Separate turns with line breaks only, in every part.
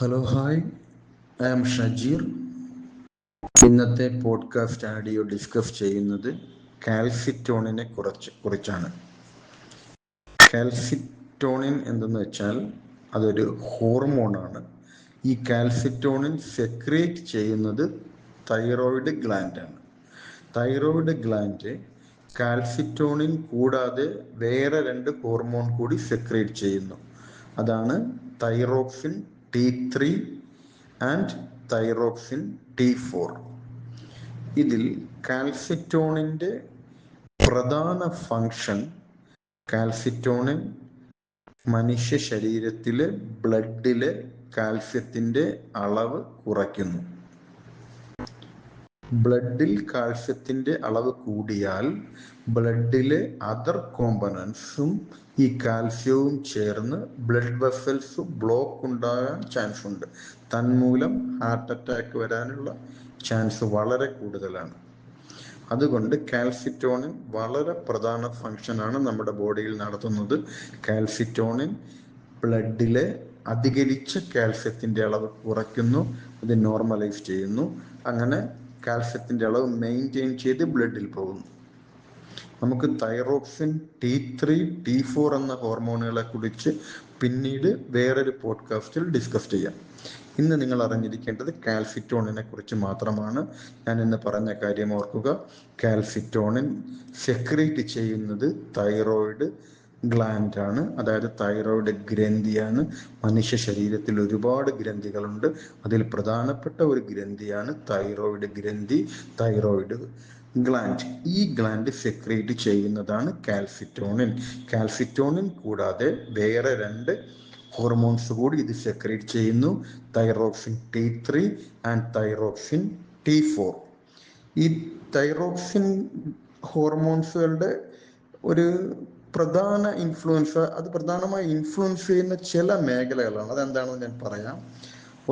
Hello hi, I am Shajeer. ഇന്നത്തെ podcast audio discuss ചെയ്യുന്നത് കാൽസിറ്റോണിനെ കുറിച്ചാണ്. കാൽസിറ്റോണിൻ എന്തെന്ന് വെച്ചാൽ അതൊരു ഹോർമോണാണ്. ഈ കാൽസിറ്റോണിൻ സെക്രീറ്റ് ചെയ്യുന്നത് തൈറോയിഡ് ഗ്ലാൻഡാണ്. തൈറോയിഡ് ഗ്ലാൻഡ് കാൽസിറ്റോണിൻ കൂടാതെ വേറെ 2 ഹോർമോൺ കൂടി സെക്രീറ്റ് ചെയ്യുന്നു. അതാണ് thyroxine T3 and thyroxine T4. ഇതിൽ കാൽസിറ്റോണിൻ്റെ പ്രധാന ഫങ്ഷൻ കാൽസിറ്റോണിൻ മനുഷ്യ ശരീരത്തിലെ ബ്ലഡിലെ കാൽസ്യത്തിൻ്റെ അളവ് കുറയ്ക്കുന്നു. ബ്ലഡിൽ കാൽസ്യത്തിൻ്റെ അളവ് കൂടിയാൽ ബ്ലഡിലെ അതർ കോമ്പണൻസും ഈ കാൽസ്യവും ചേർന്ന് ബ്ലഡ് വെസൽസ് ബ്ലോക്ക് ഉണ്ടാകാൻ ചാൻസ് ഉണ്ട്. തന്മൂലം ഹാർട്ട് അറ്റാക്ക് വരാനുള്ള ചാൻസ് വളരെ കൂടുതലാണ്. അതുകൊണ്ട് കാൽസിറ്റോണിൻ വളരെ പ്രധാന ഫങ്ഷനാണ് നമ്മുടെ ബോഡിയിൽ നടത്തുന്നത്. കാൽസിറ്റോണിൻ ബ്ലഡിലെ അധികരിച്ച കാൽസ്യത്തിൻ്റെ അളവ് കുറയ്ക്കുന്നു, അത് നോർമലൈസ് ചെയ്യുന്നു. അങ്ങനെ കാൽസ്യത്തിൻ്റെ അളവ് മെയിൻറ്റെയിൻ ചെയ്ത് ബ്ലഡിൽ പോകുന്നു. നമുക്ക് തൈറോക്സിൻ T3, T4 എന്ന ഹോർമോണുകളെ കുറിച്ച് പിന്നീട് വേറൊരു പോഡ്കാസ്റ്റിൽ ഡിസ്കസ് ചെയ്യാം. ഇന്ന് നിങ്ങൾ അറിഞ്ഞിരിക്കേണ്ടത് കാൽസിറ്റോണിനെ കുറിച്ച് മാത്രമാണ്. ഞാൻ ഇന്ന് പറഞ്ഞ കാര്യം ഓർക്കുക. കാൽസിറ്റോണിൻ സെക്രീറ്റ് ചെയ്യുന്നത് തൈറോയിഡ് ഗ്ലാൻഡാണ്, അതായത് തൈറോയിഡ് ഗ്രന്ഥിയാണ്. മനുഷ്യ ശരീരത്തിൽ ഒരുപാട് ഗ്രന്ഥികളുണ്ട്. അതിൽ പ്രധാനപ്പെട്ട ഒരു ഗ്രന്ഥിയാണ് തൈറോയിഡ് ഗ്രന്ഥി, തൈറോയിഡ് ഗ്ലാൻഡ്. ഈ ഗ്ലാൻഡ് സെക്രീറ്റ് ചെയ്യുന്നതാണ് കാൽസിറ്റോണിൻ. കാൽസിറ്റോണിൻ കൂടാതെ വേറെ 2 ഹോർമോൺസ് കൂടി ഇത് സെക്രീറ്റ് ചെയ്യുന്നു, thyroxine T3 and thyroxine T4. ഈ തൈറോക്സിൻ ഹോർമോൺസുകളുടെ ഒരു പ്രധാന ഇൻഫ്ലുവൻസ്, അത് പ്രധാനമായി ഇൻഫ്ലുവൻസ് ചെയ്യുന്ന ചില മേഖലകളാണ്. അതെന്താണെന്ന് ഞാൻ പറയാം.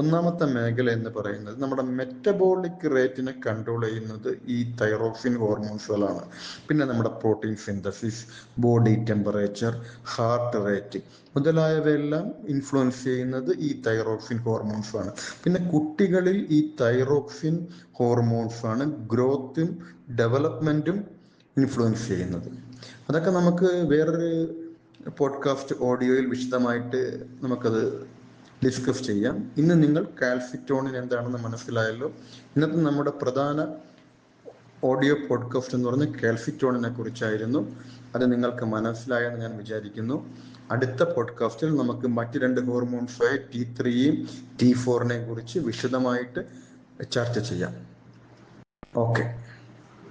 ഒന്നാമത്തെ മേഖല എന്ന് പറയുന്നത് നമ്മുടെ മെറ്റബോളിക് റേറ്റിനെ കൺട്രോൾ ചെയ്യുന്നത് ഈ തൈറോക്സിൻ ഹോർമോൺസുകളാണ്. പിന്നെ നമ്മുടെ protein synthesis, body temperature, heart rate മുതലായവയെല്ലാം ഇൻഫ്ലുവൻസ് ചെയ്യുന്നത് ഈ തൈറോക്സിൻ ഹോർമോൺസാണ്. പിന്നെ കുട്ടികളിൽ ഈ തൈറോക്സിൻ ഹോർമോൺസാണ് ഗ്രോത്തും ഡെവലപ്മെൻറ്റും ഇൻഫ്ലുവൻസ് ചെയ്യുന്നത്. അതൊക്കെ നമുക്ക് വേറൊരു പോഡ്കാസ്റ്റ് ഓഡിയോയിൽ വിശദമായിട്ട് നമുക്കത് ഡിസ്കസ് ചെയ്യാം. ഇന്ന് നിങ്ങൾ കാൽസിറ്റോണിൻ എന്താണെന്ന് മനസ്സിലായല്ലോ. ഇന്നത്തെ നമ്മുടെ പ്രധാന ഓഡിയോ പോഡ്കാസ്റ്റ് എന്ന് പറഞ്ഞാൽ കാൽസിറ്റോണിനെ കുറിച്ചായിരുന്നു. അത് നിങ്ങൾക്ക് മനസ്സിലായെന്ന് ഞാൻ വിചാരിക്കുന്നു. അടുത്ത പോഡ്കാസ്റ്റിൽ നമുക്ക് മറ്റ് 2 ഹോർമോൺസായ T3യും T4നെയും കുറിച്ച് വിശദമായിട്ട് ചർച്ച ചെയ്യാം. ഓക്കെ.